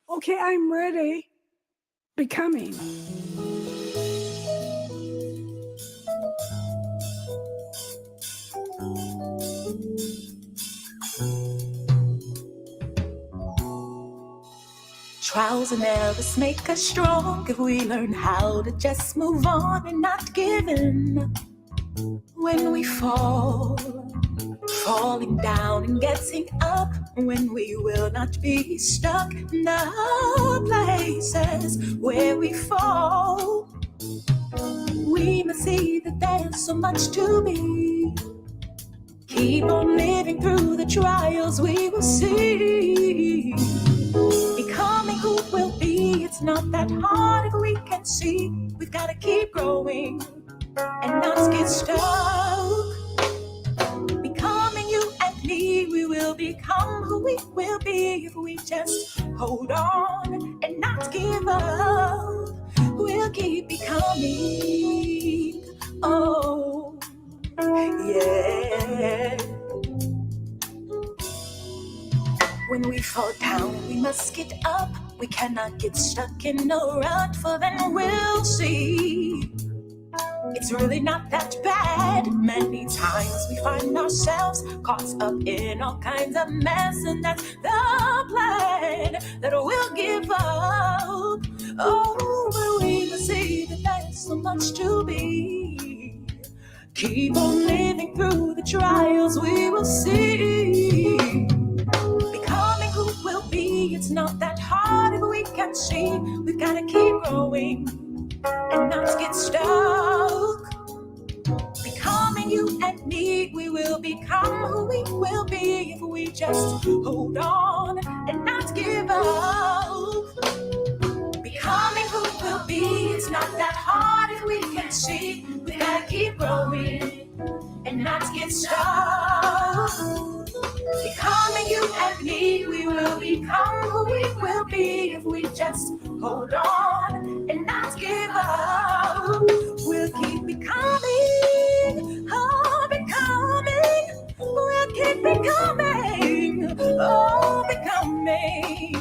Okay, I'm ready. Becoming. Trials and errors make us strong if we learn how to just move on and not give in when we fall. Falling down and getting up when we will not be stuck in the places where we fall. We must see that there's so much to be. Keep on living through the trials we will see. Becoming who we'll be, it's not that hard if we can see. We've got to keep growing and not get stuck. Becoming you and me, we will become who we will be if we just hold on and not give up. We'll keep becoming. Oh, yeah. When we fall down, we must get up. We cannot get stuck in a rut, for then we'll see it's really not that bad. Many times we find ourselves caught up in all kinds of mess, and that's the plan that we'll give up. Oh, but we must see that there's so much to be. Keep on living through the trials we will see. Becoming who we'll be, it's not that hard if we can see. We've got to keep growing and not get stuck. Becoming you and me, we will become who we will be if we just hold on and not give up. Becoming who we'll be, it's not that hard if we can see. We gotta keep growing and not get stuck. Becoming you and me, we will become who we will be if we just hold on and not give up. We'll keep becoming, oh, becoming. We'll keep becoming, oh, becoming.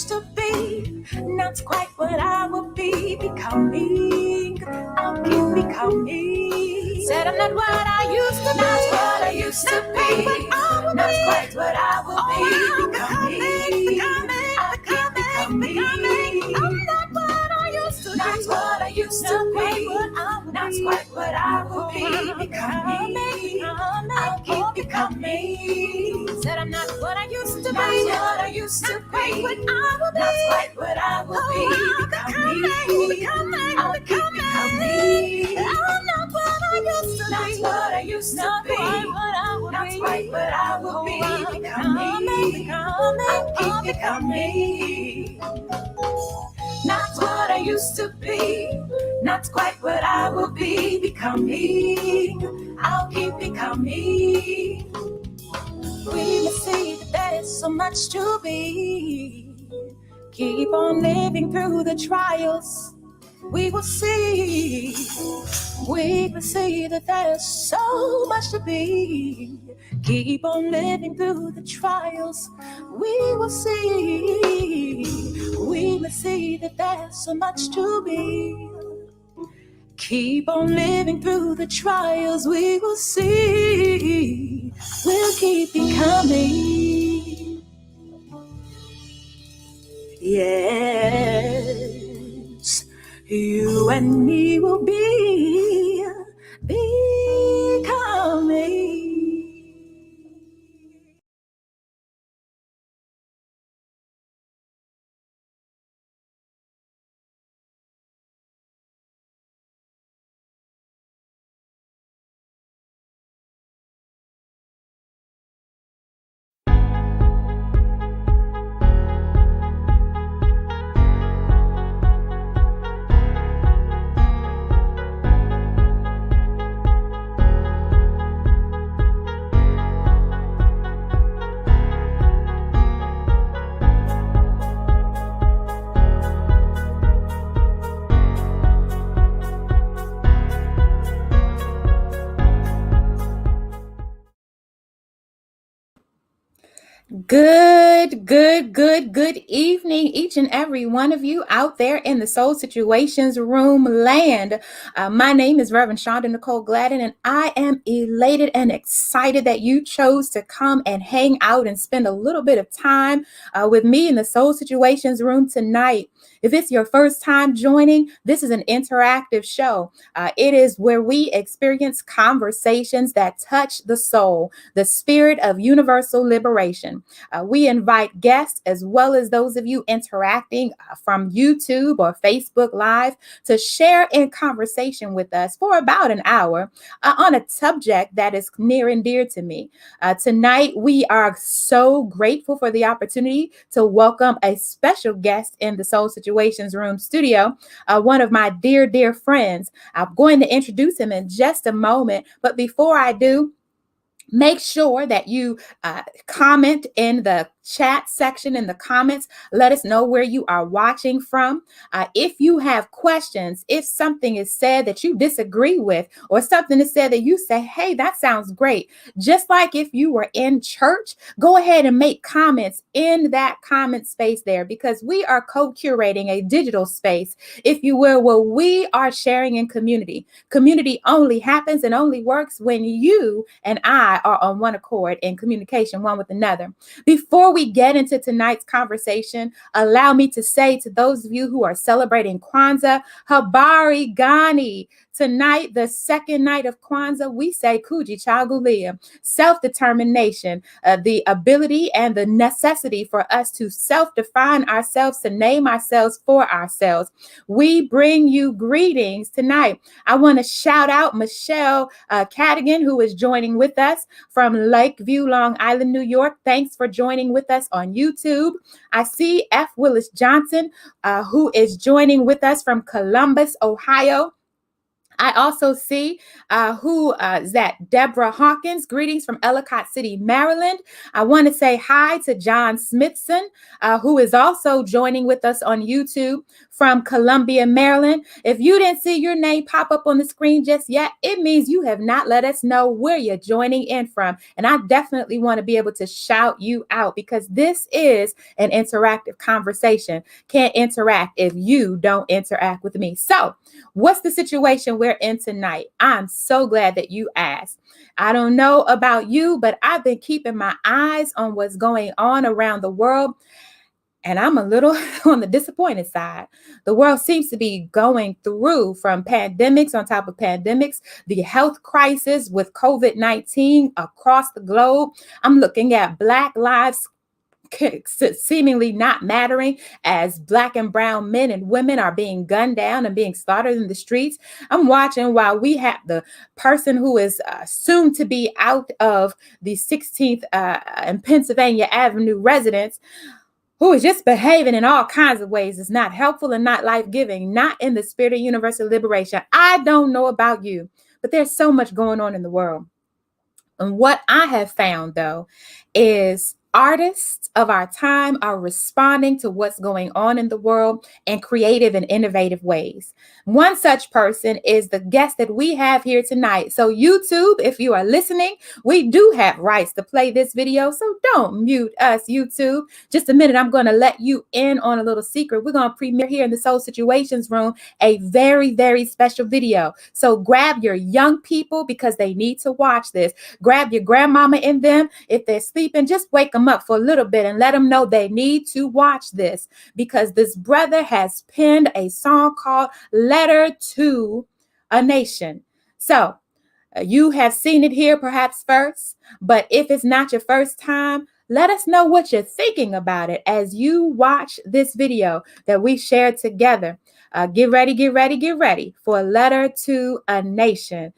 To be, not quite what I will be becoming. I'll keep becoming. Said I'm not what I used to be. Not what I used to be. Not quite what I will be becoming. I'll keep becoming. I'm not what I used to be. Not what I used to be. Not quite what I will be becoming. I'll keep becoming. Said I'm not what I used to be. Not what I used to be. Not quite what I will be becoming. I'll keep becoming. I'm not what I used to be. Not what I used to be. Not quite what I will be becoming. I'll keep becoming. Not what I used to be. Not quite what I will be becoming. I'll keep becoming. We must see that there's so much to be. Keep on living through the trials. We will see. We will see that there's so much to be. Keep on living through the trials. We will see. We will see that there's so much to be. Keep on living through the trials. We will see. We'll keep becoming. Yes, you and me will be becoming. Good evening, each and every one of you out there in the Soul Situations Room land. My name is Reverend Shonda Nicole Gladden, and I am elated and excited that you chose to come and hang out and spend a little bit of time with me in the Soul Situations Room tonight. If it's your first time joining, this is an interactive show. It is where we experience conversations that touch the soul, the spirit of universal liberation. We invite guests as well as those of you interacting from YouTube or Facebook Live to share in conversation with us for about an hour on a subject that is near and dear to me. Tonight, we are so grateful for the opportunity to welcome a special guest in the Soul Situations Room studio, one of my dear friends. I'm going to introduce him in just a moment, but before I do, make sure that you comment in the chat section in the comments. Let us know where you are watching from. If you have questions, if something is said that you disagree with, or something is said that you say, hey, that sounds great. Just like if you were in church, go ahead and make comments in that comment space there, because we are co-curating a digital space, if you will, where we are sharing in community. Community only happens and only works when you and I are on one accord in communication one with another. Before we get into tonight's conversation, allow me to say to those of you who are celebrating Kwanzaa, Habari Gani. Tonight, the second night of Kwanzaa, we say Kujichagulia, self-determination, the ability and the necessity for us to self-define ourselves, to name ourselves for ourselves. We bring you greetings tonight. I want to shout out Michelle Cadigan, who is joining with us from Lakeview, Long Island, New York. Thanks for joining with us on YouTube. I see F. Willis Johnson, who is joining with us from Columbus, Ohio. I also see who is that? Deborah Hawkins. Greetings from Ellicott City, Maryland. I want to say hi to John Smithson, who is also joining with us on YouTube from Columbia, Maryland. If you didn't see your name pop up on the screen just yet, it means you have not let us know where you're joining in from. And I definitely want to be able to shout you out, because this is an interactive conversation. Can't interact if you don't interact with me. So, what's the situation we're in tonight? I'm so glad that you asked. I don't know about you, but I've been keeping my eyes on what's going on around the world, and I'm a little on the disappointed side. The world seems to be going through from pandemics on top of pandemics, the health crisis with COVID-19 across the globe. I'm looking at Black lives seemingly not mattering as Black and brown men and women are being gunned down and being slaughtered in the streets. I'm watching while we have the person who is soon to be out of the 16th and Pennsylvania Avenue residence, who is just behaving in all kinds of ways. Is not helpful and not life-giving, not in the spirit of universal liberation. I don't know about you, but there's so much going on in the world. And what I have found, though, is artists of our time are responding to what's going on in the world in creative and innovative ways. One such person is the guest that we have here tonight. So YouTube, if you are listening, we do have rights to play this video, so don't mute us, YouTube. Just a minute, I'm going to let you in on a little secret. We're going to premiere here in the Soul Situations Room a very special video. So grab your young people, because they need to watch this. Grab your grandmama and them. If they're sleeping, just wake them up for a little bit and let them know they need to watch this, because this brother has penned a song called Letter to a Nation. So you have seen it here perhaps first, but if it's not your first time, let us know what you're thinking about it as you watch this video that we shared together. Get ready for a Letter to a Nation.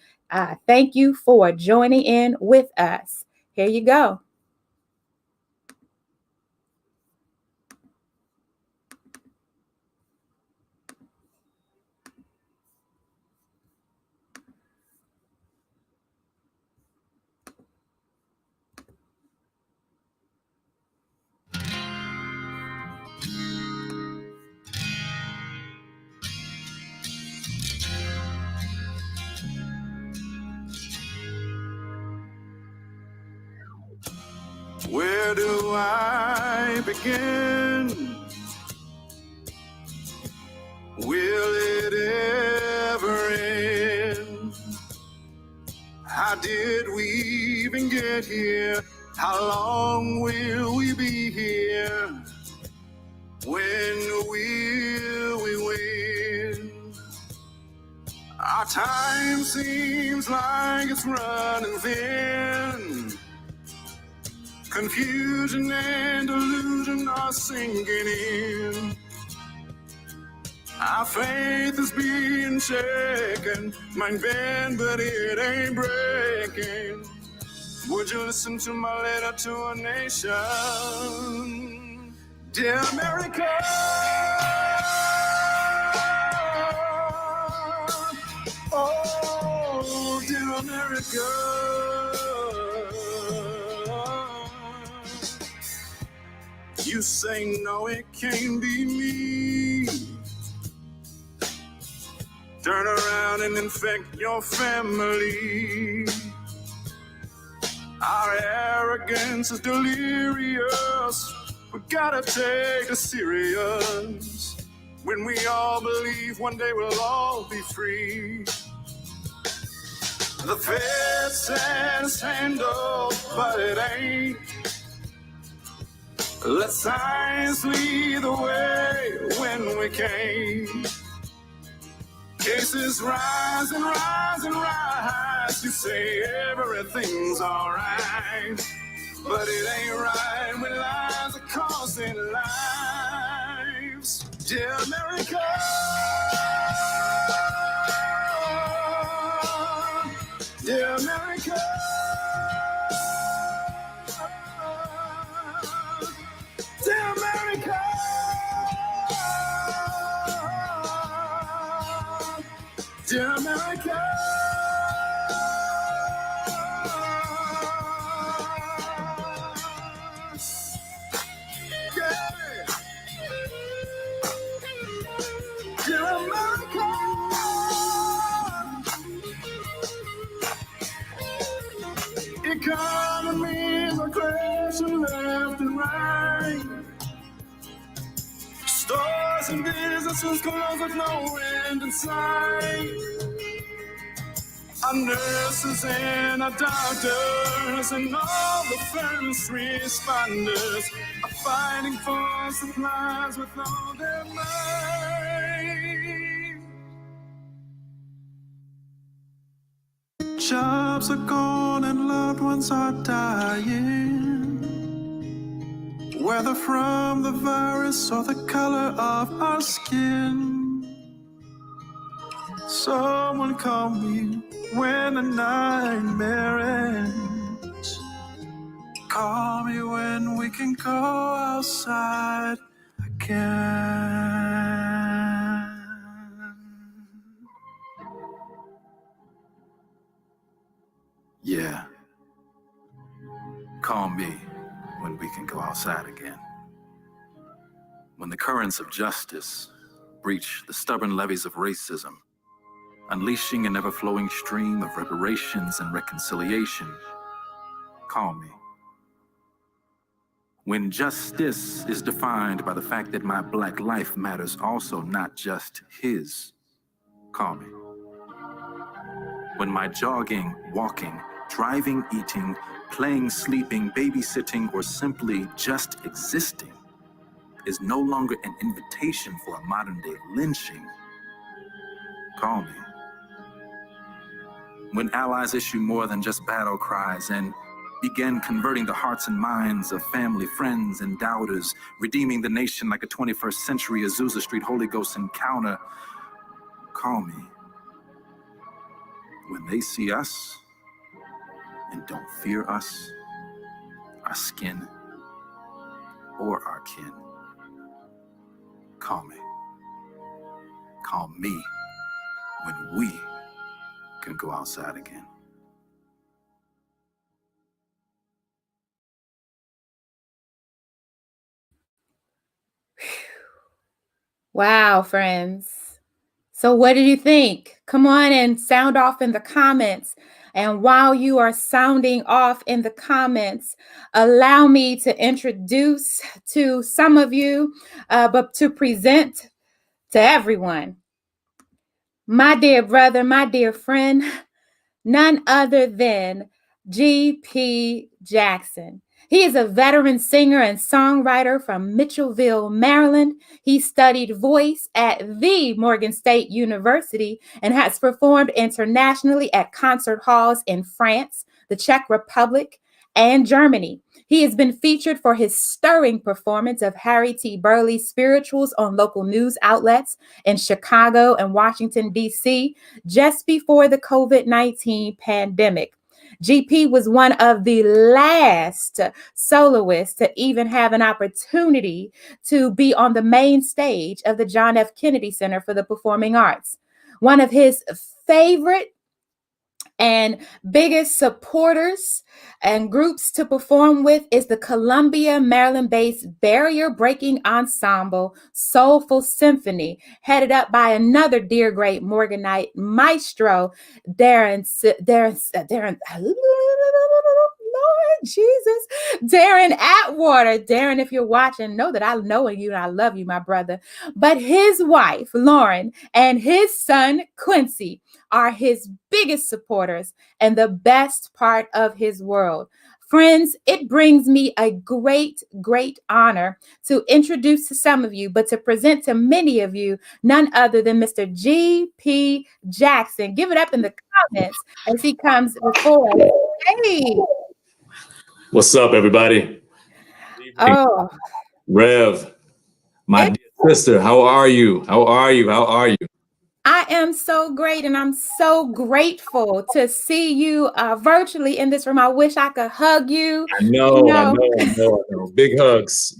Thank you for joining in with us. Here you go. We're Where do I begin? Will it ever end? How did we even get here? How long will we be here? When will we win? Our time seems like it's running thin. Confusion and delusion are sinking in. Our faith is being shaken. Might bend, but it ain't breaking. Would you listen to my letter to a nation? Dear America, oh, dear America, you say no, it can't be me. Turn around and infect your family. Our arrogance is delirious. We gotta take it serious. When we all believe one day we'll all be free. The Fed says handle, but it ain't. Let science lead the way when we came. Cases rise and rise and rise. You say everything's alright, but it ain't right when lies are causing lives. Dear America, dear America, dear America, dear America. Economies are crashing left and right. Stores and businesses close with no end in sight. Our nurses and our doctors and all the first responders are fighting for supplies with all their might. Jobs are gone and loved ones are dying. Whether from the virus or the color of our skin. Someone call me when the nightmare ends. Call me when we can go outside again. Yeah. Call me when we can go outside again. When the currents of justice breach the stubborn levees of racism, unleashing an ever-flowing stream of reparations and reconciliation, call me. When justice is defined by the fact that my black life matters also, not just his, call me. When my jogging, walking, driving, eating, playing, sleeping, babysitting, or simply just existing is no longer an invitation for a modern-day lynching, call me. When allies issue more than just battle cries and begin converting the hearts and minds of family, friends, and doubters, redeeming the nation like a 21st century Azusa Street Holy Ghost encounter, call me. When they see us and don't fear us, our skin, or our kin, call me. Call me when we can go outside again. Wow, friends. So what did you think? Come on and sound off in the comments. And while you are sounding off in the comments, allow me to introduce to some of you, but to present to everyone, my dear brother, my dear friend, none other than G.P. Jackson. He is a veteran singer and songwriter from Mitchellville, Maryland. He studied voice at the Morgan State University and has performed internationally at concert halls in France, the Czech Republic, and Germany. He has been featured for his stirring performance of Harry T. Burley's spirituals on local news outlets in Chicago and Washington, D.C., just before the COVID-19 pandemic. GP was one of the last soloists to even have an opportunity to be on the main stage of the John F. Kennedy Center for the Performing Arts. One of his favorite and biggest supporters and groups to perform with is the Columbia, Maryland-based barrier-breaking ensemble Soulful Symphony, headed up by another dear great Morganite maestro, Darren, Lord Jesus, Darren Atwater. Darren, if you're watching, know that I know you and I love you, my brother. But his wife, Lauren, and his son, Quincy, are his biggest supporters and the best part of his world. Friends, it brings me a great, great honor to introduce to some of you, but to present to many of you, none other than Mr. G.P. Jackson. Give it up in the comments as he comes before us. Hey. What's up, everybody? Oh, Rev, my dear sister, how are you? How are you? How are you? I am so great, and I'm so grateful to see you virtually in this room. I wish I could hug you. I know. Big hugs,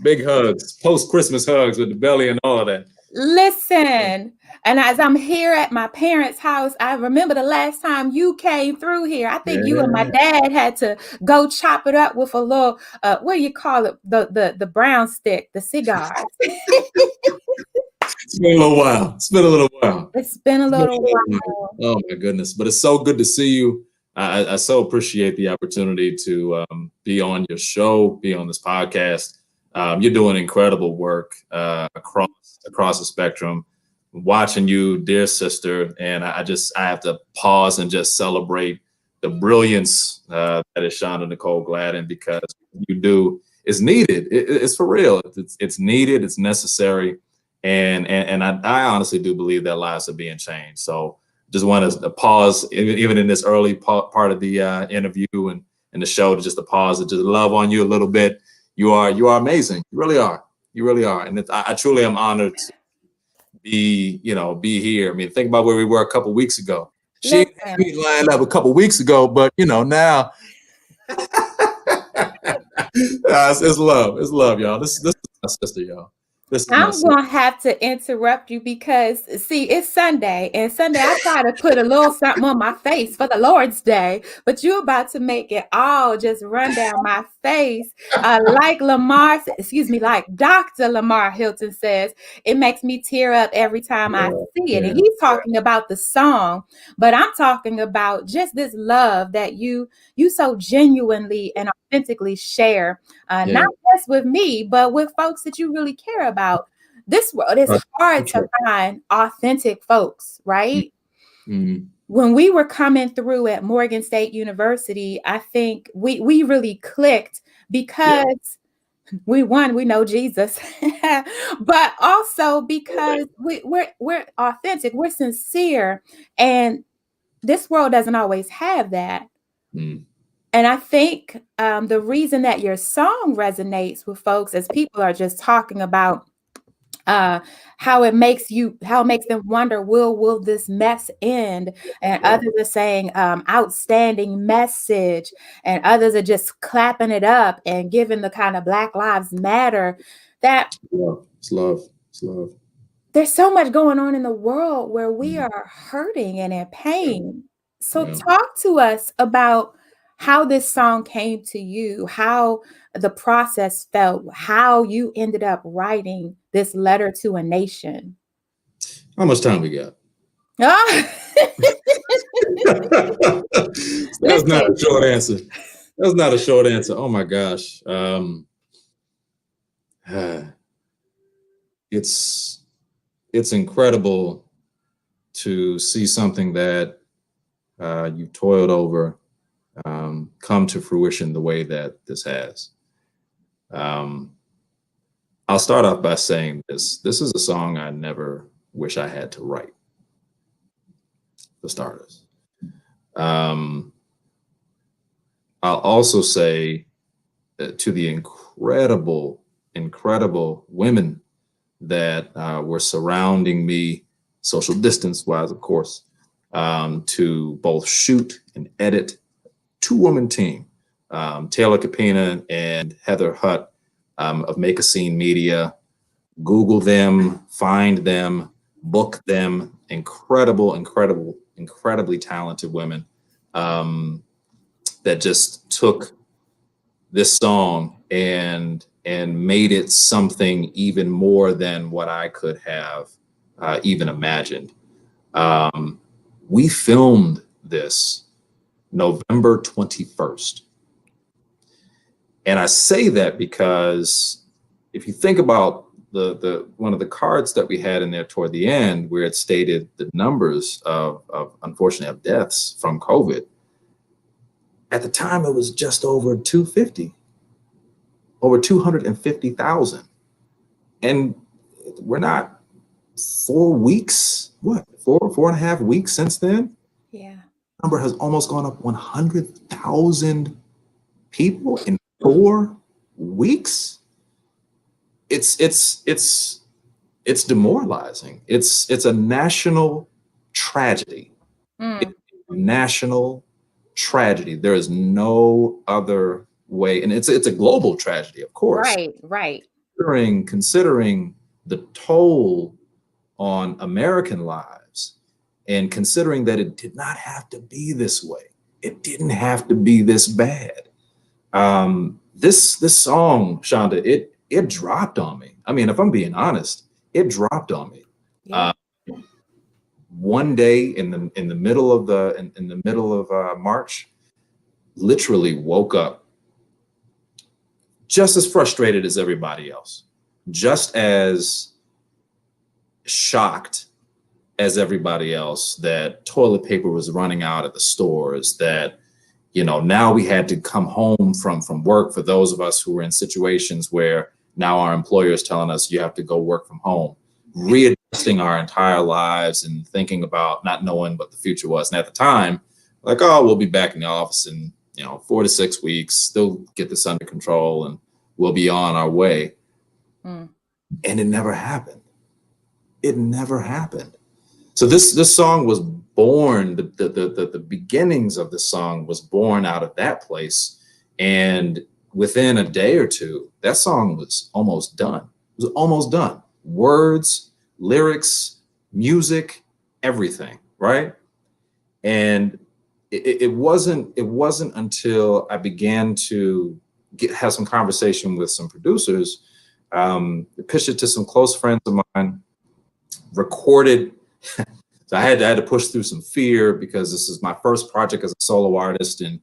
post-Christmas hugs with the belly and all of that. Listen, and as I'm here at my parents' house, I remember the last time you came through here. I think you and my dad had to go chop it up with a little, what do you call it? The brown stick, the cigars. It's been a little while. It's been a little while. Oh my goodness! But it's so good to see you. I so appreciate the opportunity to be on your show, be on this podcast. You're doing incredible work across the spectrum. Watching you, dear sister, and I have to pause and just celebrate the brilliance that is Shonda Nicole Gladden, because what you do is needed. It's for real. It's needed. It's necessary. And I honestly do believe that lives are being changed. So just want to pause, even in this early part of the interview and the show, to just pause and just love on you a little bit. You are amazing. You really are. And I truly am honored to be here. I mean, think about where we were a couple weeks ago. She lined up a couple weeks ago, but now it's love. It's love, y'all. This is my sister, y'all. I'm going to have to interrupt you because, see, it's Sunday, and Sunday I try to put a little something on my face for the Lord's Day, but you're about to make it all just run down my face. Like Dr. Lamar Hilton says, it makes me tear up every time I see it. And he's talking about the song, but I'm talking about just this love that you so genuinely and authentically share, not just with me, but with folks that you really care about. This world is hard to find authentic folks, right? Mm-hmm. When we were coming through at Morgan State University, I think we really clicked because we know Jesus, but also because we're authentic, we're sincere, and this world doesn't always have that. Mm. And I think the reason that your song resonates with folks is people are just talking about how it makes them wonder, will this mess end? And others are saying outstanding message, and others are just clapping it up and giving the kind of Black Lives Matter that it's love. There's so much going on in the world where we are hurting and in pain. So talk to us about how this song came to you, how the process felt, how you ended up writing this letter to a nation. How much time we got? Ah. That's not a short answer. That's not a short answer. Oh my gosh. It's incredible to see something that you've toiled over come to fruition the way that this has. I'll start off by saying this. This is a song I never wish I had to write, for starters. I'll also say to the incredible women that were surrounding me, social distance wise, of course, to both shoot and edit, 2-woman team, Taylor Capina and Heather Hutt of Make a Scene Media. Google them, find them, book them. Incredibly talented women that just took this song and made it something even more than what I could have even imagined. We filmed this November 21st. And I say that because if you think about the one of the cards that we had in there toward the end, where it stated the numbers of unfortunately of deaths from COVID, at the time it was just over 250,000. And we're not 4 weeks, four and a half weeks since then? Yeah. Number has almost gone up 100,000 people in 4 weeks. It's demoralizing. It's a national tragedy. It's a national tragedy. There is no other way, and it's a global tragedy, of course. Right. Considering the toll on American lives, and considering that it did not have to be this way. It didn't have to be this bad. This song, Shonda, it dropped on me. I mean, if I'm being honest, it dropped on me. Yeah. One day in the middle of March, literally woke up just as frustrated as everybody else, just as shocked as everybody else that toilet paper was running out at the stores, that, you know, now we had to come home from work, for those of us who were in situations where now our employer is telling us you have to go work from home, readjusting our entire lives and thinking about not knowing what the future was. And at the time, like, oh, we'll be back in the office in, 4 to 6 weeks, still get this under control and we'll be on our way. And it never happened. It never happened. So this song was born, the beginnings of the song was born out of that place. And within a day or two, that song was almost done. It was almost done. Words, lyrics, music, everything, right? And it wasn't until I began to have some conversation with some producers, pitched it to some close friends of mine, recorded. So I had to push through some fear, because this is my first project as a solo artist, and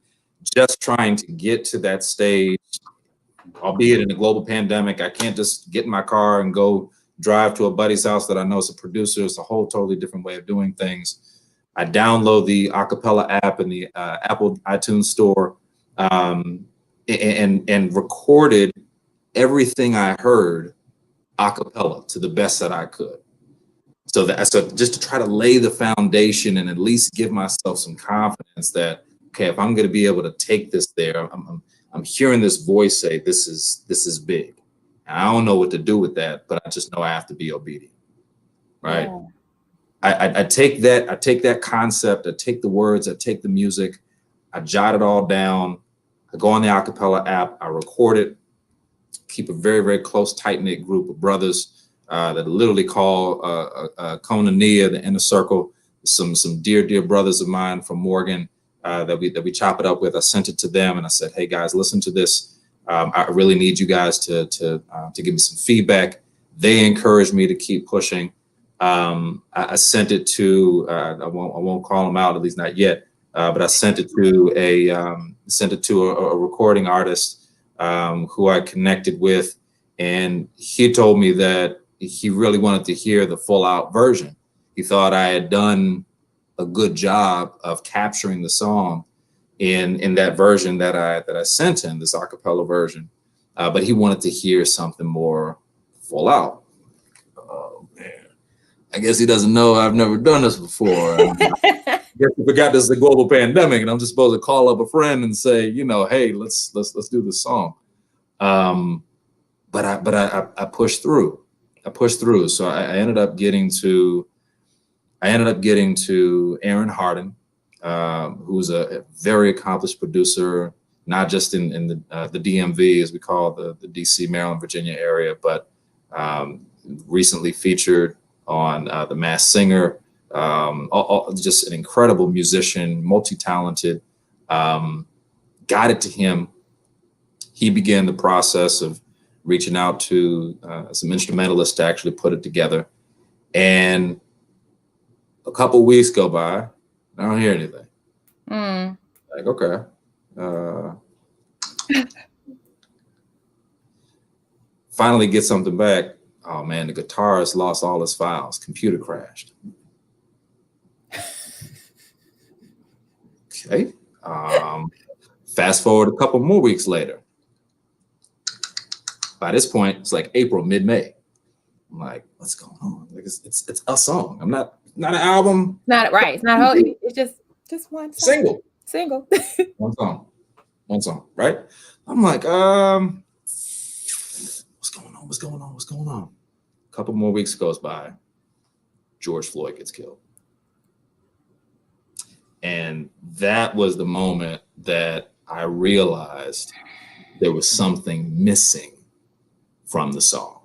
just trying to get to that stage, albeit in a global pandemic. I can't just get in my car and go drive to a buddy's house that I know is a producer. It's a whole totally different way of doing things. I download the acapella app in the Apple iTunes store, and recorded everything I heard acapella to the best that I could. So just to try to lay the foundation and at least give myself some confidence that, okay, if I'm going to be able to take this there, I'm hearing this voice say, this is big. And I don't know what to do with that, but I just know I have to be obedient, right? Yeah. I take that concept, I take the words, I take the music, I jot it all down, I go on the acapella app, I record it, keep a very, very close, tight-knit group of brothers that literally call Konania, the inner circle, some dear brothers of mine from Morgan that we chop it up with. I sent it to them and I said, hey guys, listen to this. I really need you guys to give me some feedback. They encouraged me to keep pushing. I sent it to I won't call him out, at least not yet, but I sent it to a recording artist who I connected with, and he told me that he really wanted to hear the full out version. He thought I had done a good job of capturing the song in that version that I sent him, this a cappella version, but he wanted to hear something more full out. Oh man, I guess he doesn't know I've never done this before. I guess he forgot this is a global pandemic, and I'm just supposed to call up a friend and say, hey, let's do this song. But I pushed through. So I ended up getting to Aaron Hardin, who's a very accomplished producer, not just in the DMV, as we call the DC, Maryland, Virginia area, but recently featured on The Masked Singer. Just an incredible musician, multi-talented. Got it to him. He began the process of reaching out to some instrumentalists to actually put it together. And a couple of weeks go by, I don't hear anything. Like, okay. Finally get something back. Oh man, the guitarist lost all his files. Computer crashed. Okay. Fast forward a couple more weeks later. By this point, it's like April, mid-May. I'm like, what's going on? Like it's a song. I'm not an album. Not right. It's not whole. It's just one song. Single. One song. Right? I'm like, what's going on? A couple more weeks goes by. George Floyd gets killed. And that was the moment that I realized there was something missing from the song.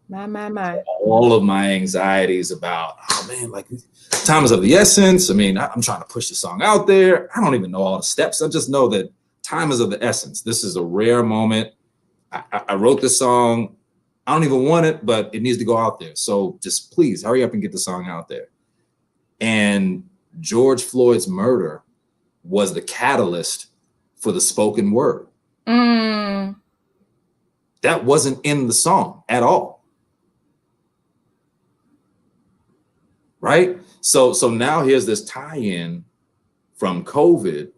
My. All of my anxieties about, oh man, like time is of the essence. I mean, I'm trying to push the song out there. I don't even know all the steps. I just know that time is of the essence. This is a rare moment. I wrote this song. I don't even want it, but it needs to go out there. So just please hurry up and get the song out there. And George Floyd's murder was the catalyst for the spoken word. That wasn't in the song at all. Right? So now here's this tie-in from COVID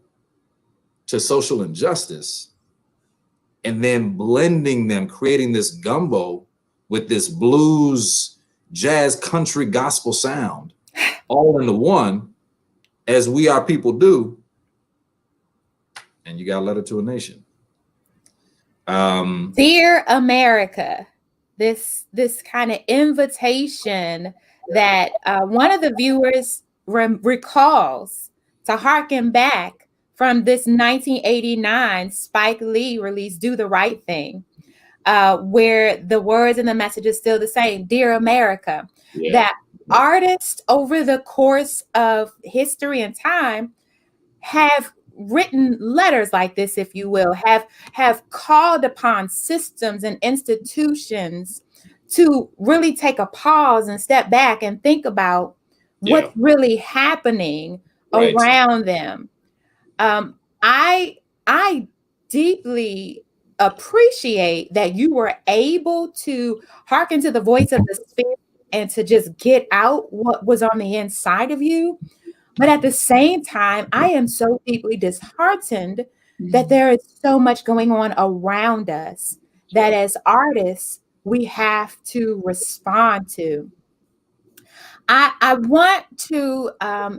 to social injustice, and then blending them, creating this gumbo with this blues, jazz, country, gospel sound, all into one, as We Are People do. And you got a letter to a nation. Dear America, this kind of invitation that one of the viewers recalls to harken back from this 1989 Spike Lee release, Do the Right Thing, where the words and the message is still the same, Dear America. Yeah. That artists over the course of history and time have written letters like this, if you will, have called upon systems and institutions to really take a pause and step back and think about what's really happening around them. I deeply appreciate that you were able to hearken to the voice of the Spirit and to just get out what was on the inside of you. But at the same time, I am so deeply disheartened that there is so much going on around us that as artists, we have to respond to. I want to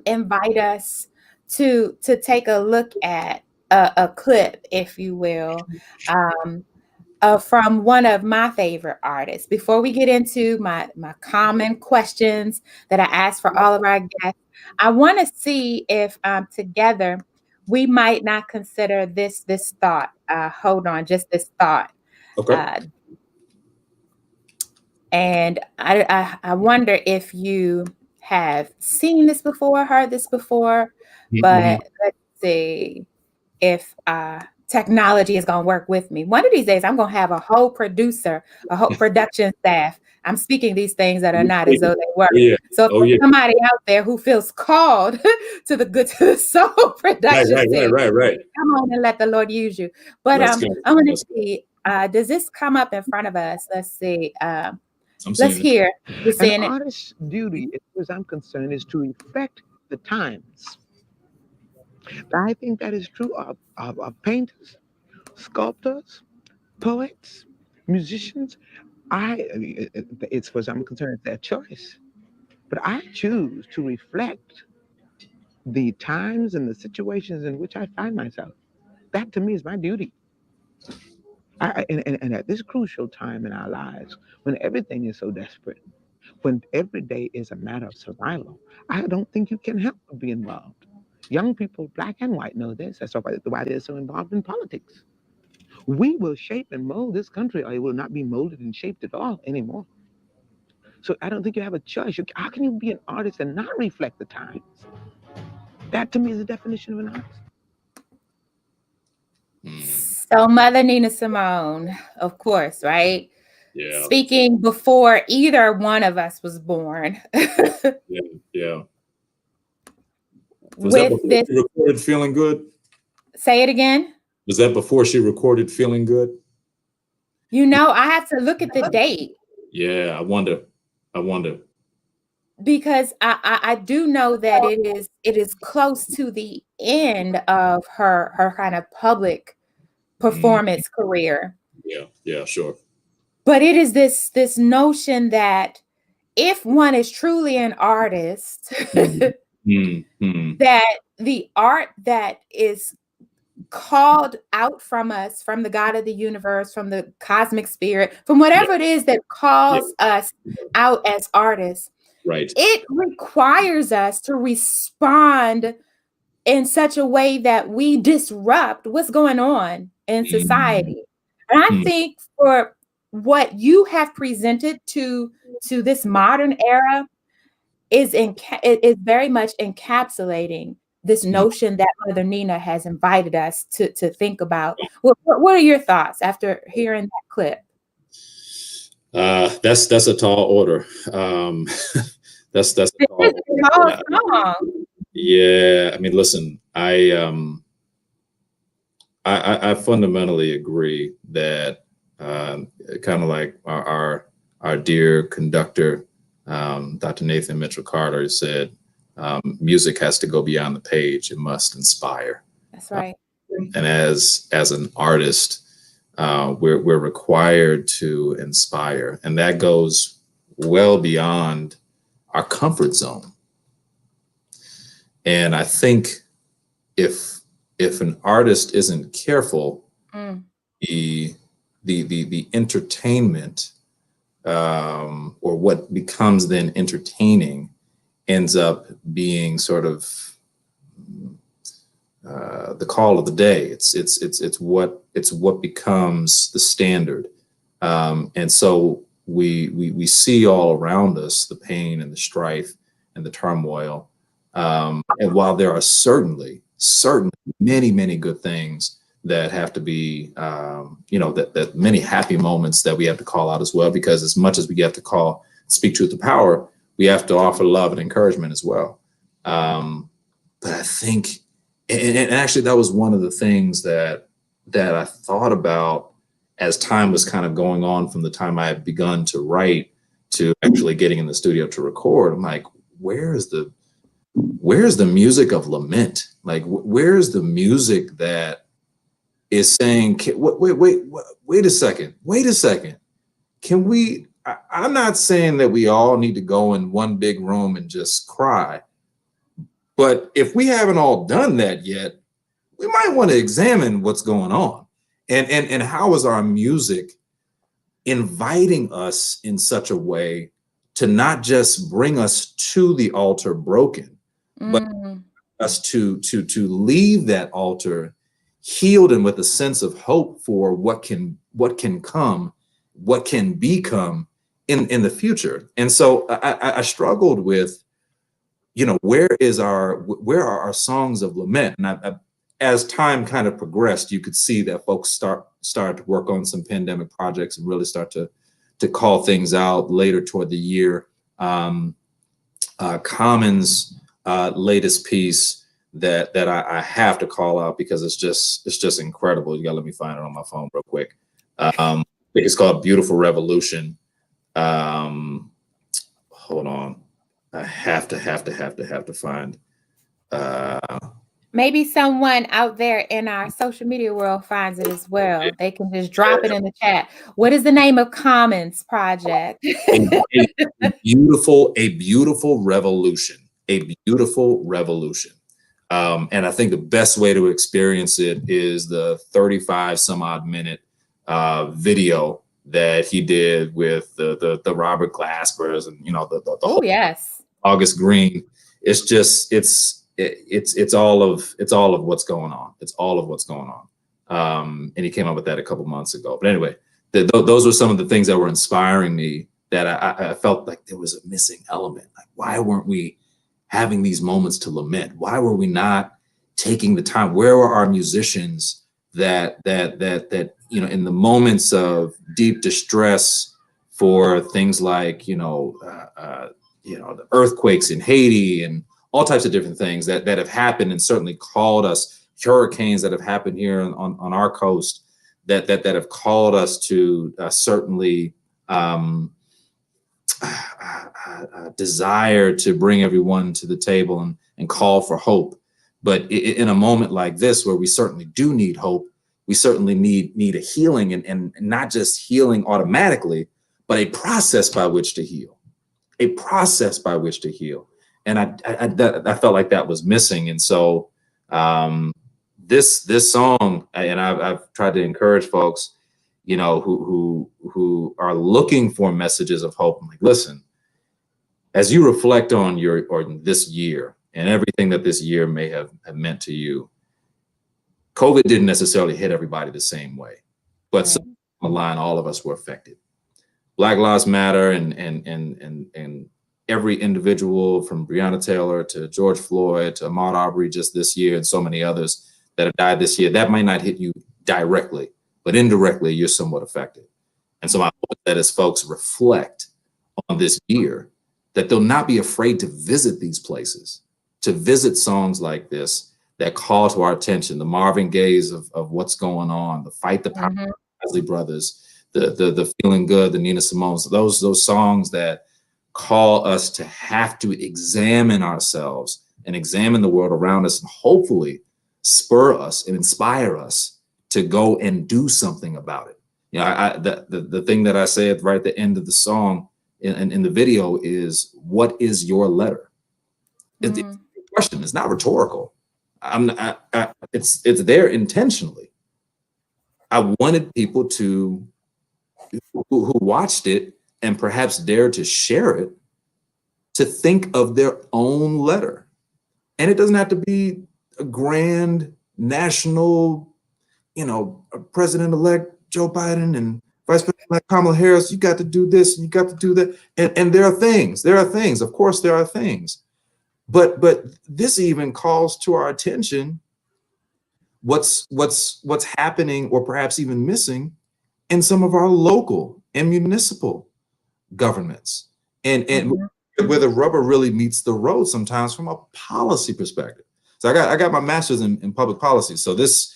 invite us to take a look at a clip, if you will, from one of my favorite artists. Before we get into my common questions that I ask for all of our guests, I want to see if together we might not consider this thought. Hold on, just this thought. Okay. And I wonder if you have seen this before, heard this before, but let's see if technology is going to work with me. One of these days, I'm going to have a whole producer, a whole production staff. I'm speaking these things that are not as though they were. Yeah. So if Oh, yeah. there's somebody out there who feels called to the soul production team, Right. come on and let the Lord use you. But Let's go. I want to Let's go. see, does this come up in front of us? Let's see. I'm Let's seeing it. hear. You're An seeing it? artist's duty, as far as I'm concerned, is to reflect the times. I think that is true of painters, sculptors, poets, musicians. As far as I'm concerned, it's their choice. But I choose to reflect the times and the situations in which I find myself. That to me is my duty. And at this crucial time in our lives, when everything is so desperate, when every day is a matter of survival, I don't think you can help but be involved. Young people, black and white, know this. That's why they're so involved in politics. We will shape and mold this country, or it will not be molded and shaped at all anymore. So I don't think you have a choice. How can you be an artist and not reflect the times? That to me is the definition of an artist. So Mother Nina Simone, of course, right? Yeah. Speaking before either one of us was born. Yeah. Was that With before this, she recorded Feeling Good? say it again. Was that before she recorded Feeling Good? You know, I have to look at the date. Yeah, I wonder. Because I do know that it is close to the end of her kind of public performance career. Yeah, sure. But it is this notion that if one is truly an artist, that the art that is called out from us, from the God of the universe, from the cosmic spirit, from whatever it is that calls us out as artists, right? It requires us to respond in such a way that we disrupt what's going on in society. And I think for what you have presented to this modern era is very much encapsulating this notion that Mother Nina has invited us to think about. What are your thoughts after hearing that clip? That's a tall order. That's a tall order. Yeah, I mean, listen, I fundamentally agree that kind of like our dear conductor, Dr. Nathan Mitchell Carter said, music has to go beyond the page. It must inspire. That's right. And as an artist, we're required to inspire, and that goes well beyond our comfort zone. And I think if an artist isn't careful, the entertainment or what becomes then entertaining ends up being sort of the call of the day. It's what becomes the standard, and so we see all around us the pain and the strife and the turmoil. And while there are certainly many good things that have to be, that many happy moments that we have to call out as well, because as much as we have to speak truth to power, we have to offer love and encouragement as well. But I think, and actually that was one of the things that I thought about as time was kind of going on from the time I had begun to write to actually getting in the studio to record. I'm like, where's the music of lament? Like, where's the music that is saying, wait a second. Can we, I'm not saying that we all need to go in one big room and just cry, but if we haven't all done that yet, we might want to examine what's going on. And how is our music inviting us in such a way to not just bring us to the altar broken, but us to leave that altar healed and with a sense of hope for what can come, what can become in the future. And so I struggled with, where are our songs of lament? And as time kind of progressed, you could see that folks started to work on some pandemic projects and really start to call things out later toward the year. Common's latest piece that I have to call out because it's just incredible. You gotta let me find it on my phone real quick. I think it's called Beautiful Revolution. Hold on. I have to find. Maybe someone out there in our social media world finds it as well. They can just drop it in the chat. What is the name of Commons project? a beautiful revolution. A beautiful revolution. And I think the best way to experience it is the 35 some odd minute video that he did with the Robert Glaspers and the Oh yes, August Green. It's just it's all of what's going on. It's all of what's going on. And he came up with that a couple months ago. But anyway, those were some of the things that were inspiring me, that I felt like there was a missing element. Like, why weren't we having these moments to lament? Why were we not taking the time? Where were our musicians that in the moments of deep distress for things like the earthquakes in Haiti and all types of different things that have happened and certainly called us, hurricanes that have happened here on our coast that have called us to certainly desire to bring everyone to the table and call for hope. But in a moment like this, where we certainly do need hope, we certainly need a healing, and not just healing automatically, but a process by which to heal, a process by which to heal. And I felt like that was missing. And so this song, and I've tried to encourage folks, who are looking for messages of hope. I'm like, listen, as you reflect on this year and everything that this year may have meant to you, COVID didn't necessarily hit everybody the same way, but somewhere along the line, all of us were affected. Black Lives Matter and every individual from Breonna Taylor to George Floyd to Ahmaud Arbery just this year, and so many others that have died this year, that might not hit you directly, but indirectly you're somewhat affected. And so my hope is that as folks reflect on this year, that they'll not be afraid to visit these places, to visit songs like this that call to our attention, the Marvin Gaye's of what's going on, the Fight the Power, Isley Brothers, the Feeling Good, the Nina Simone's, those songs that call us to have to examine ourselves and examine the world around us, and hopefully spur us and inspire us to go and do something about it. The thing that I said right at the end of the song in the video is, what is your letter? It's a question. It's not rhetorical. It's there intentionally. I wanted people who watched it and perhaps dare to share it, to think of their own letter. And it doesn't have to be a grand national, President-elect Joe Biden and Vice President Kamala Harris, you got to do this and you got to do that. And there are things, of course there are things. But this even calls to our attention what's happening, or perhaps even missing, in some of our local and municipal governments, and where the rubber really meets the road sometimes from a policy perspective. So I got my master's in public policy. So this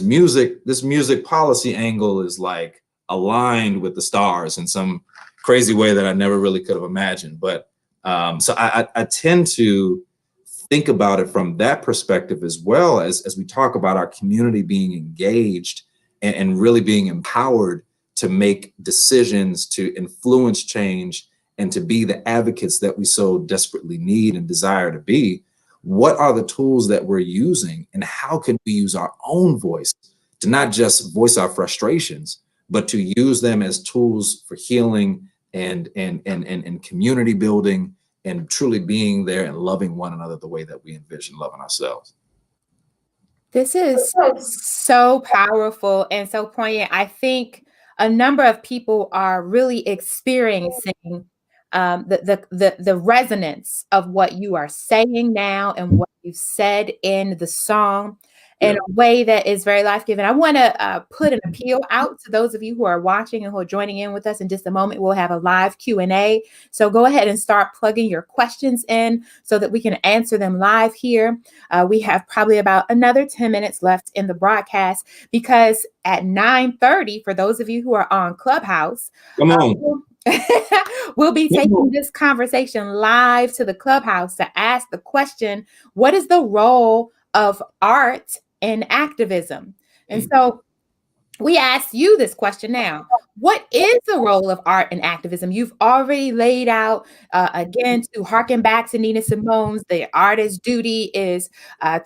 music policy angle is like aligned with the stars in some crazy way that I never really could have imagined. But so I tend to think about it from that perspective, as well as we talk about our community being engaged and really being empowered to make decisions, to influence change, and to be the advocates that we so desperately need and desire to be. What are the tools that we're using, and how can we use our own voice to not just voice our frustrations, but to use them as tools for healing and community building, and truly being there and loving one another the way that we envision loving ourselves. This is so powerful and so poignant. I think a number of people are really experiencing the resonance of what you are saying now and what you said in the song. in a way that is very life-giving. I want to put an appeal out to those of you who are watching and who are joining in with us. In just a moment, we'll have a live Q&A. So go ahead and start plugging your questions in so that we can answer them live here. We have probably about another 10 minutes left in the broadcast, because at 9:30, for those of you who are on Clubhouse, Come on. we'll be taking this conversation live to the Clubhouse to ask the question, what is the role of art in activism? And so we ask you this question now. What is the role of art in activism? You've already laid out, again, to harken back to Nina Simone's, the artist's duty is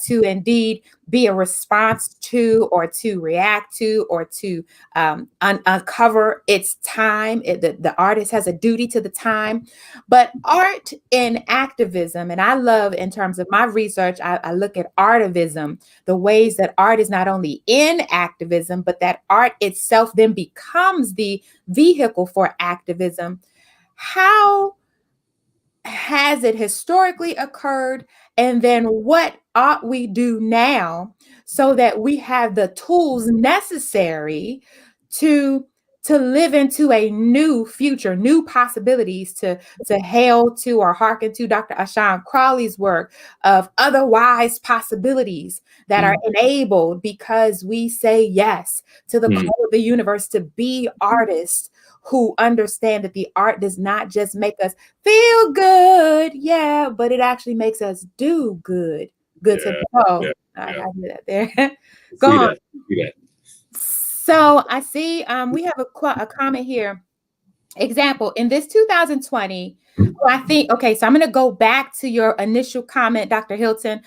to indeed be a response to, or to react to, or to uncover its time. The artist has a duty to the time. But art in activism, and I love, in terms of my research, I look at artivism, the ways that art is not only in activism, but that art itself then becomes the vehicle for activism. How has it historically occurred? And then what ought we do now so that we have the tools necessary to live into a new future, new possibilities, to hail to or hearken to Dr. Ashan Crawley's work of otherwise possibilities that are enabled because we say yes to the call of the universe to be artists who understand that the art does not just make us feel good, but it actually makes us do good. Good to know. I hear that there. Go on. So I see we have a comment here. Example, in this 2020, I think, okay, so I'm going to go back to your initial comment, Dr. Hilton,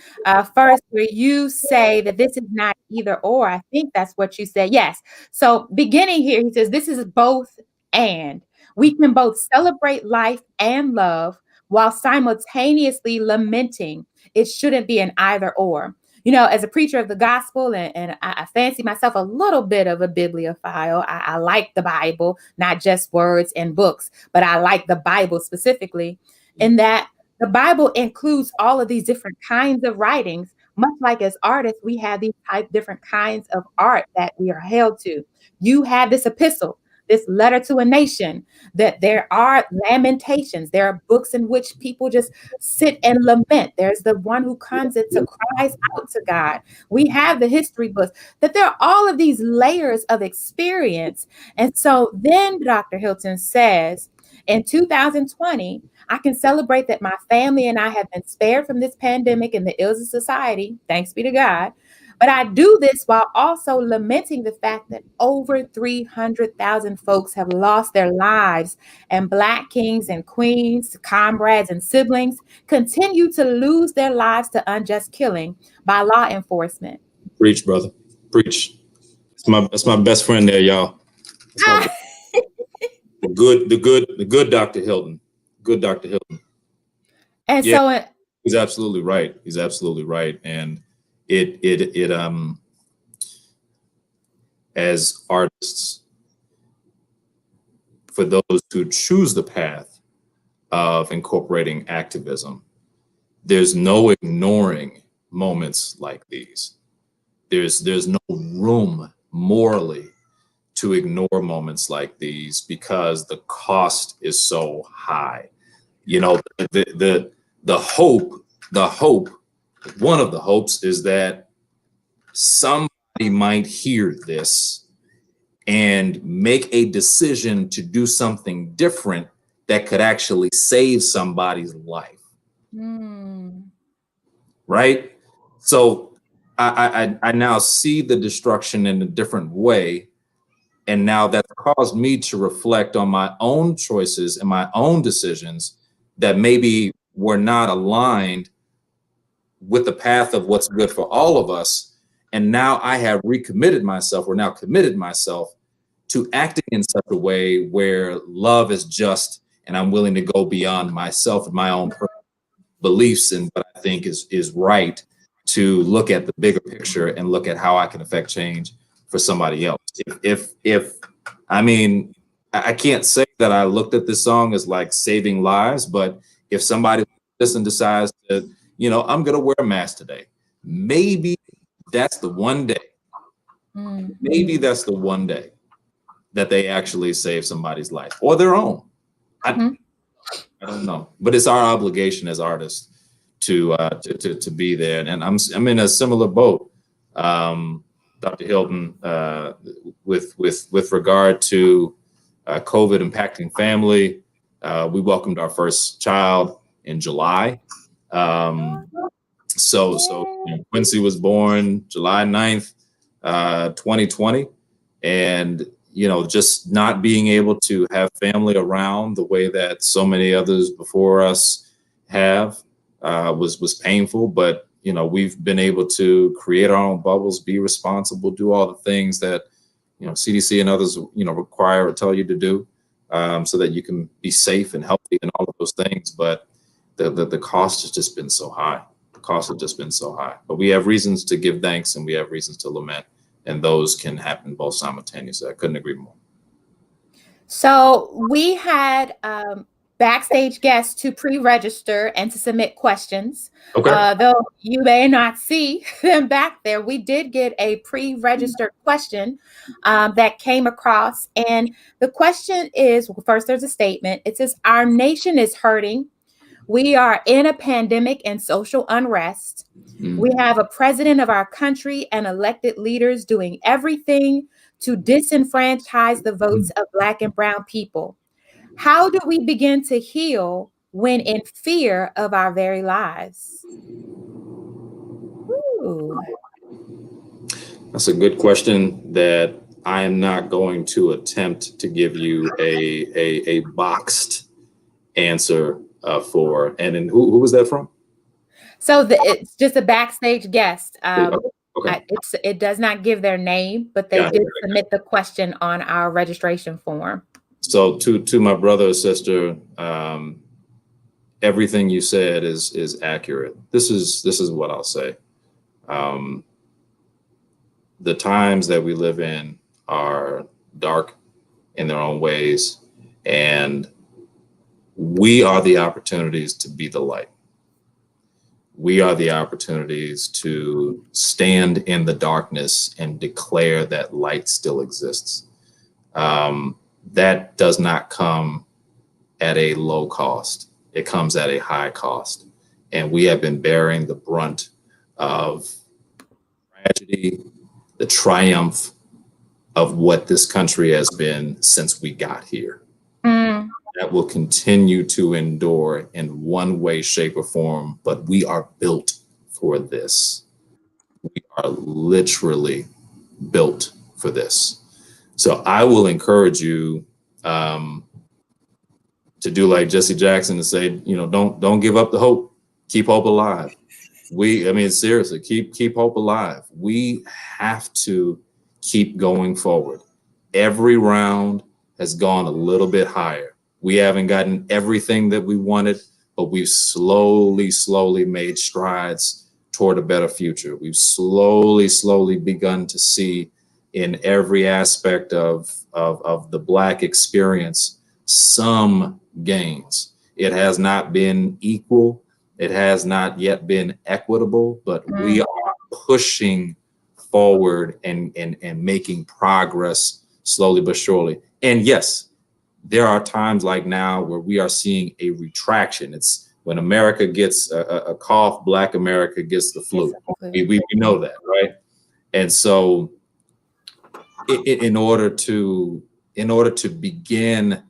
first, where you say that this is not either or. I think that's what you said. Yes. So beginning here, he says, this is both and. We can both celebrate life and love while simultaneously lamenting. It shouldn't be an either or. You know, as a preacher of the gospel, and I fancy myself a little bit of a bibliophile. I like the Bible, not just words and books, but I like the Bible specifically, in that the Bible includes all of these different kinds of writings. Much like as artists, we have these different kinds of art that we are held to. You have this epistle, this letter to a nation, that there are lamentations. There are books in which people just sit and lament. There's the one who comes and cries out to God. We have the history books, that there are all of these layers of experience. And so then Dr. Hilton says, in 2020, I can celebrate that my family and I have been spared from this pandemic and the ills of society, thanks be to God. But I do this while also lamenting the fact that over 300,000 folks have lost their lives, and Black kings and queens, comrades and siblings continue to lose their lives to unjust killing by law enforcement. Preach, brother. Preach. That's my best friend there, y'all. The good Dr. Hilton. Good Dr. Hilton. And so he's absolutely right. He's absolutely right. And it as artists, for those who choose the path of incorporating activism, there's no ignoring moments like these. There's no room morally to ignore moments like these, because the cost is so high. You know, the hope, one of the hopes is that somebody might hear this and make a decision to do something different that could actually save somebody's life. Right? So I now see the destruction in a different way. And now that's caused me to reflect on my own choices and my own decisions that maybe were not aligned with the path of what's good for all of us. And now I have recommitted myself, or now committed myself to acting in such a way where love is just, and I'm willing to go beyond myself and my own beliefs and what I think is right, to look at the bigger picture and look at how I can affect change for somebody else. If I mean, I can't say that I looked at this song as like saving lives, but if somebody listens and decides to, you know, I'm going to wear a mask today, maybe that's the one day. Maybe that's the one day that they actually save somebody's life or their own. I don't know, but it's our obligation as artists to be there, and I'm in a similar boat, Dr. Hilton, with regard to COVID impacting family. We welcomed our first child in July. So Quincy was born July 9th, 2020, and just not being able to have family around the way that so many others before us have was painful. But we've been able to create our own bubbles, be responsible, do all the things that CDC and others require or tell you to do, so that you can be safe and healthy and all of those things. But the cost has just been so high. The cost has just been so high. But we have reasons to give thanks and we have reasons to lament. And those can happen both simultaneously. I couldn't agree more. So we had backstage guests to pre-register and to submit questions. Okay. Though you may not see them back there, we did get a pre-registered question that came across. And the question is, well, first there's a statement. It says, our nation is hurting. We are in a pandemic and social unrest. We have a president of our country and elected leaders doing everything to disenfranchise the votes of Black and Brown people. How do we begin to heal when in fear of our very lives? Ooh. That's a good question that I am not going to attempt to give you a boxed answer for. And then who was that from? So it's just a backstage guest. Okay. It does not give their name, but they did submit the question on our registration form. So to my brother or sister, everything you said is accurate. This is what I'll say. The times that we live in are dark in their own ways, and we are the opportunities to be the light. We are the opportunities to stand in the darkness and declare that light still exists. That does not come at a low cost. It comes at a high cost. And we have been bearing the brunt of tragedy, the triumph of what this country has been since we got here. That will continue to endure in one way, shape, or form, but we are built for this. We are literally built for this. So I will encourage you to do like Jesse Jackson and say, don't give up the hope. Keep hope alive. Seriously, keep hope alive. We have to keep going forward. Every round has gone a little bit higher. We haven't gotten everything that we wanted, but we've slowly made strides toward a better future. We've slowly begun to see in every aspect of the Black experience some gains. It has not been equal. It has not yet been equitable, but we are pushing forward and making progress slowly but surely. And yes, there are times like now where we are seeing a retraction. It's when America gets a cough, Black America gets the flu. We know that, right? And so in order to begin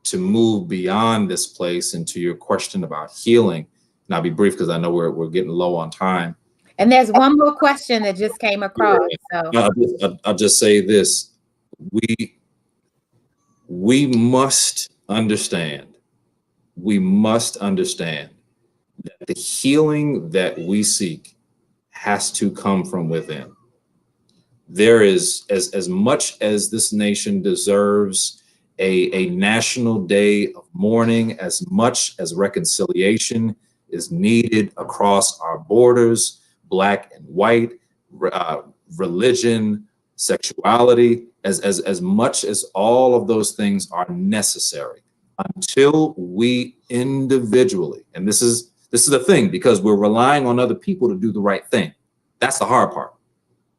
to move beyond this place into your question about healing, and I'll be brief because I know we're getting low on time. And there's one more question that just came across. So I'll just say this. We must understand that the healing that we seek has to come from within. There is, as much as this nation deserves a national day of mourning, as much as reconciliation is needed across our borders, Black and white, religion, sexuality, as much as all of those things are necessary, until we individually, and this is the thing, because we're relying on other people to do the right thing. That's the hard part.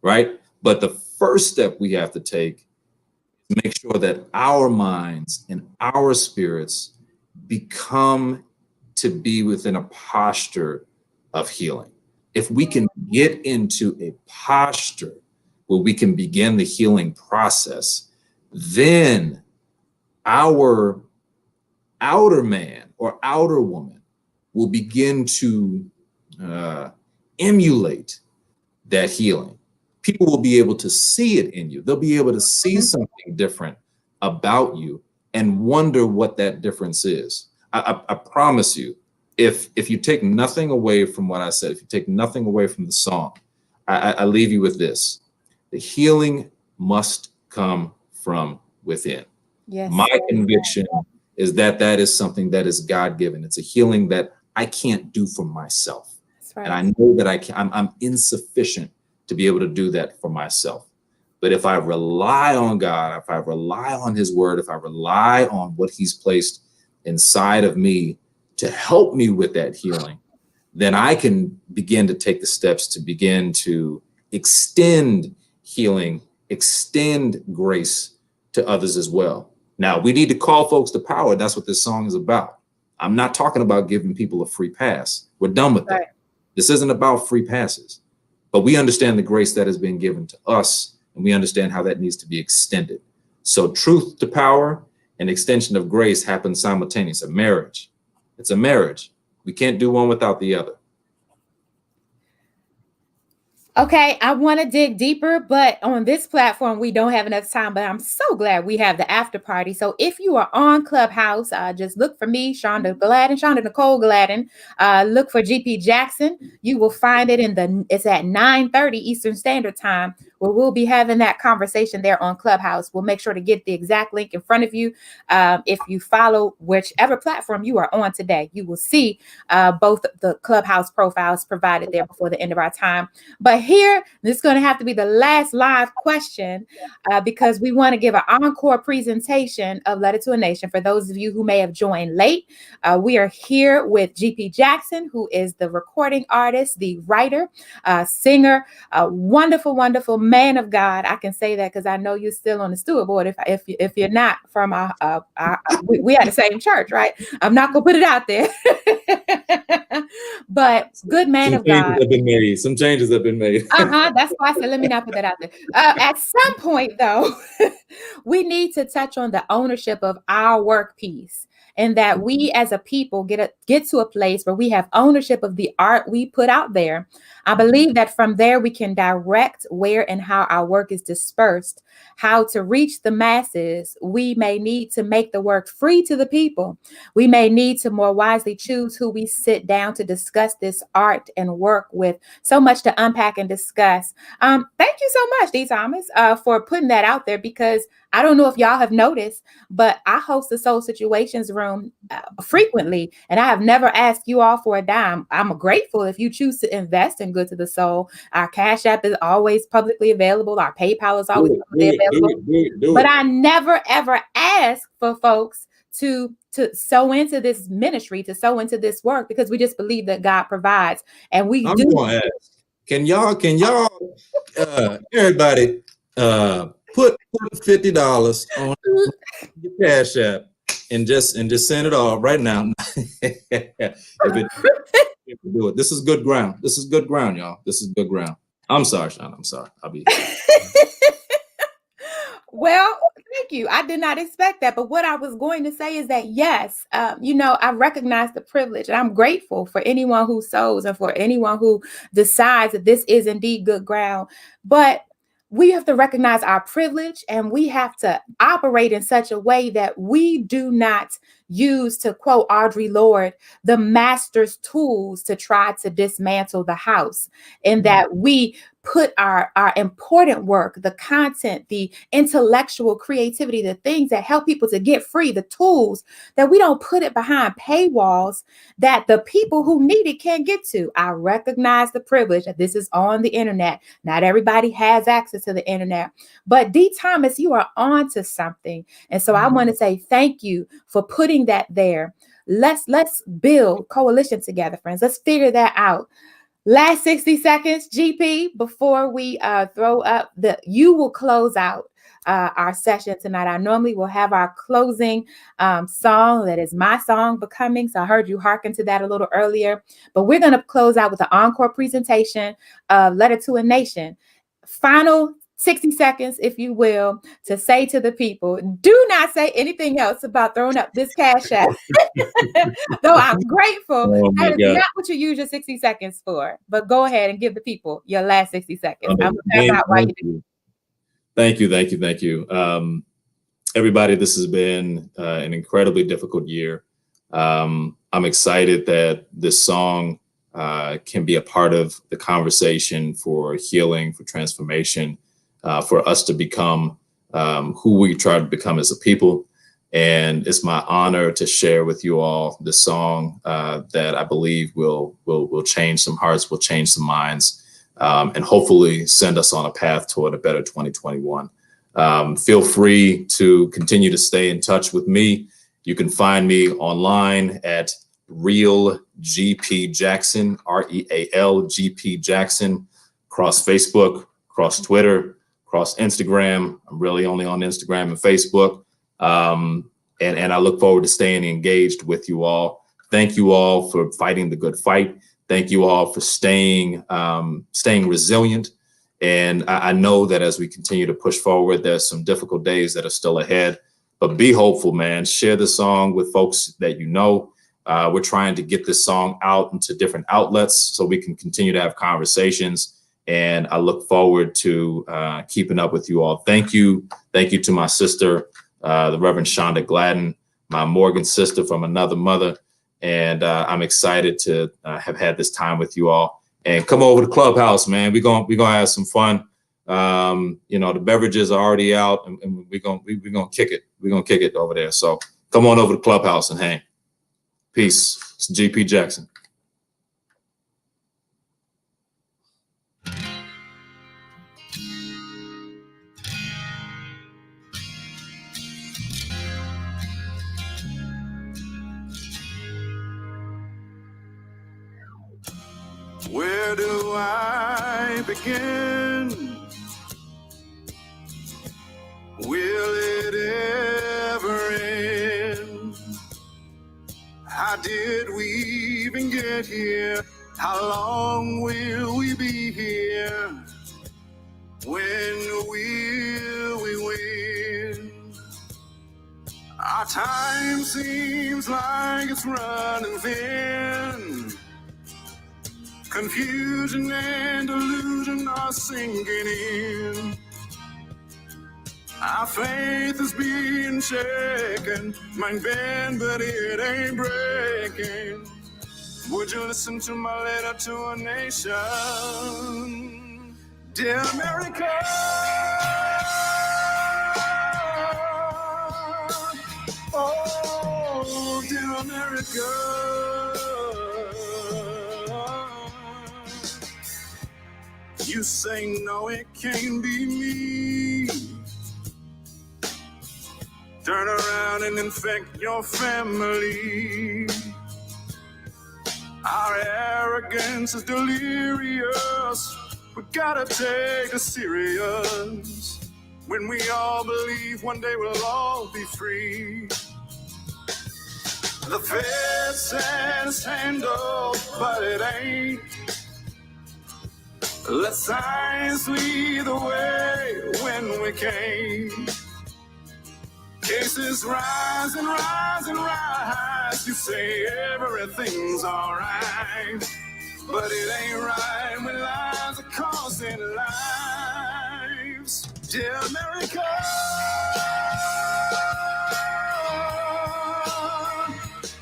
right? But the first step we have to take is make sure that our minds and our spirits become to be within a posture of healing. If we can get into a posture where we can begin the healing process, then our outer man or outer woman will begin to emulate that healing. People will be able to see it in you. They'll be able to see something different about you and wonder what that difference is. I promise you, if you take nothing away from what I said, if you take nothing away from the song, I leave you with this. The healing must come from within. Yes. My conviction is that that is something that is God-given. It's a healing that I can't do for myself. That's right. And I know that I'm insufficient to be able to do that for myself. But if I rely on God, if I rely on his word, if I rely on what he's placed inside of me to help me with that healing, then I can begin to take the steps to begin to extend healing, extend grace to others as well. Now, we need to call folks to power. That's what this song is about. I'm not talking about giving people a free pass. We're done with that. This isn't about free passes, but we understand the grace that has been given to us, and we understand how that needs to be extended. So truth to power and extension of grace happens simultaneously. A marriage. It's a marriage. We can't do one without the other. Okay, I want to dig deeper, but on this platform, we don't have enough time, but I'm so glad we have the after party. So if you are on Clubhouse, just look for me, Shonda Nicole Gladden. Look for GP Jackson. You will find it it's at 9:30 Eastern Standard Time, where we'll be having that conversation there on Clubhouse. We'll make sure to get the exact link in front of you. If you follow whichever platform you are on today, you will see both the Clubhouse profiles provided there before the end of our time. But here, this is going to have to be the last live question because we want to give an encore presentation of Letter to a Nation. For those of you who may have joined late, we are here with GP Jackson, who is the recording artist, the writer, singer, a wonderful, wonderful man of God. I can say that because I know you're still on the steward board. If you're not from we at the same church, right? I'm not going to put it out there. But good man of God. Some changes have been made. That's why I said, let me not put that out there. At some point, though, we need to touch on the ownership of our work piece, and that we as a people get to a place where we have ownership of the art we put out there. I believe that from there, we can direct where and how our work is dispersed, how to reach the masses. We may need to make the work free to the people. We may need to more wisely choose who we sit down to discuss this art and work with. So much to unpack and discuss. Thank you so much, D. Thomas, for putting that out there, because I don't know if y'all have noticed, but I host the Soul Situations Room frequently, and I have never asked you all for a dime. I'm grateful if you choose to invest in Good to the Soul. Our Cash App is always publicly available. Our PayPal is always publicly available. But I never, ever ask for folks to sow into this ministry, to sow into this work, because we just believe that God provides. And I'm gonna ask, can y'all everybody put $50 on your Cash App and just send it all right now. Do it. This is good ground. This is good ground, y'all. This is good ground. I'm sorry, Sean. I'm sorry. I'll be Well, thank you. I did not expect that. But what I was going to say is that, yes, I recognize the privilege, and I'm grateful for anyone who sows and for anyone who decides that this is indeed good ground. But we have to recognize our privilege, and we have to operate in such a way that we do not use, to quote Audre Lorde, the master's tools to try to dismantle the house, and that we put our important work, the content, the intellectual creativity, the things that help people to get free, the tools, that we don't put it behind paywalls that the people who need it can't get to. I recognize the privilege that this is on the internet. Not everybody has access to the internet, but D. Thomas, you are on to something. And so I want to say thank you for putting that there. Let's build coalition together, friends. Let's figure that out. Last 60 seconds, GP, before we throw up you will close out our session tonight. I normally will have our closing song. That is my song, Becoming. So I heard you hearken to that a little earlier, but we're going to close out with an encore presentation of Letter to a Nation. Final 60 seconds, if you will, to say to the people, do not say anything else about throwing up this Cash App. Though I'm grateful, that is not what you use your 60 seconds for. But go ahead and give the people your last 60 seconds. I'm gonna pass out while you do. Thank you. Everybody, this has been an incredibly difficult year. I'm excited that this song can be a part of the conversation for healing, for transformation, for us to become who we try to become as a people. And it's my honor to share with you all this song that I believe will change some hearts, will change some minds, and hopefully send us on a path toward a better 2021. Feel free to continue to stay in touch with me. You can find me online at Real GP Jackson, REAL GP Jackson, across Facebook, across Twitter, across Instagram. I'm really only on Instagram and Facebook. And I look forward to staying engaged with you all. Thank you all for fighting the good fight. Thank you all for staying resilient. And I know that as we continue to push forward, there's some difficult days that are still ahead. But be hopeful, man. Share the song with folks that you know. We're trying to get this song out into different outlets so we can continue to have conversations. And I look forward to keeping up with you all. Thank you. Thank you to my sister, the Reverend Shonda Gladden, my Morgan sister from another mother. And I'm excited to have had this time with you all. And come over to Clubhouse, man. We're gonna have some fun. The beverages are already out, and we're gonna kick it. We're gonna kick it over there. So come on over to Clubhouse and hang. Peace. It's GP Jackson. Where do I begin? Will it ever end? How did we even get here? How long will we be here? When will we win? Our time seems like it's running thin. Confusion and delusion are sinking in. Our faith is being shaken. Might bend, but it ain't breaking. Would you listen to my letter to a nation? Dear America, oh, dear America. You say no, it can't be me. Turn around and infect your family. Our arrogance is delirious. We gotta take this serious. When we all believe one day we'll all be free. The Fed said it's handled, but it ain't. Let science lead the way when we came. Cases rise and rise and rise. You say everything's alright, but it ain't right when lives are causing lives. Dear America,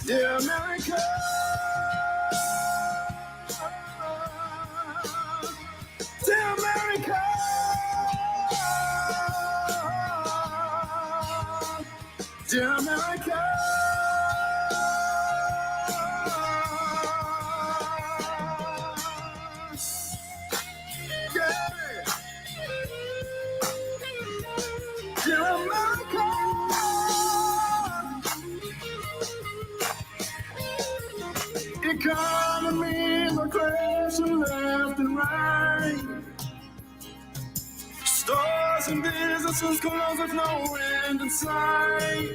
dear America, dear America, dear America. Dear America, economies are crazy. deception left and right. Stores and businesses closed with no end in sight.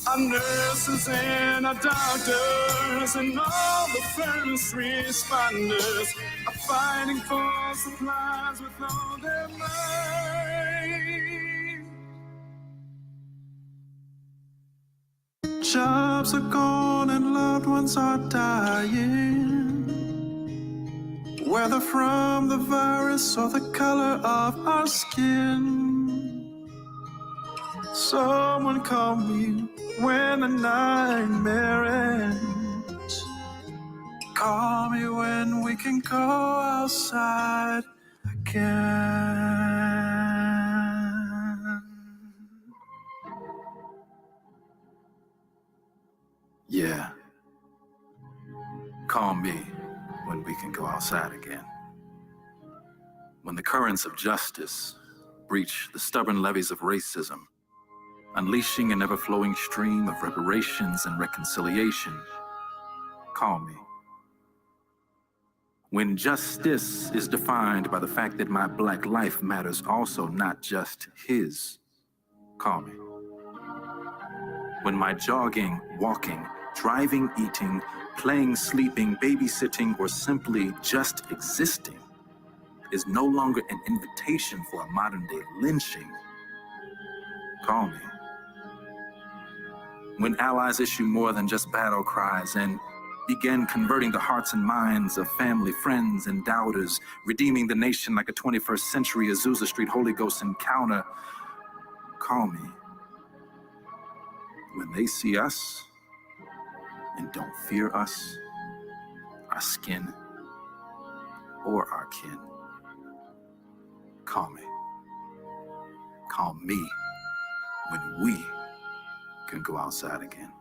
Our nurses and our doctors and all the first responders are fighting for supplies with all their might. Jobs are gone and loved ones are dying. Whether from the virus or the color of our skin. Someone call me when the nightmare ends. Call me when we can go outside again. Yeah. Call me when we can go outside again. When the currents of justice breach the stubborn levees of racism, unleashing an ever-flowing stream of reparations and reconciliation, call me. When justice is defined by the fact that my black life matters also, not just his, call me. When my jogging, walking, driving, eating, playing, sleeping, babysitting, or simply just existing is no longer an invitation for a modern-day lynching, call me. When allies issue more than just battle cries and begin converting the hearts and minds of family, friends, and doubters, redeeming the nation like a 21st century Azusa Street Holy Ghost encounter, call me. When they see us and don't fear us, our skin, or our kin, call me. Call me when we can go outside again.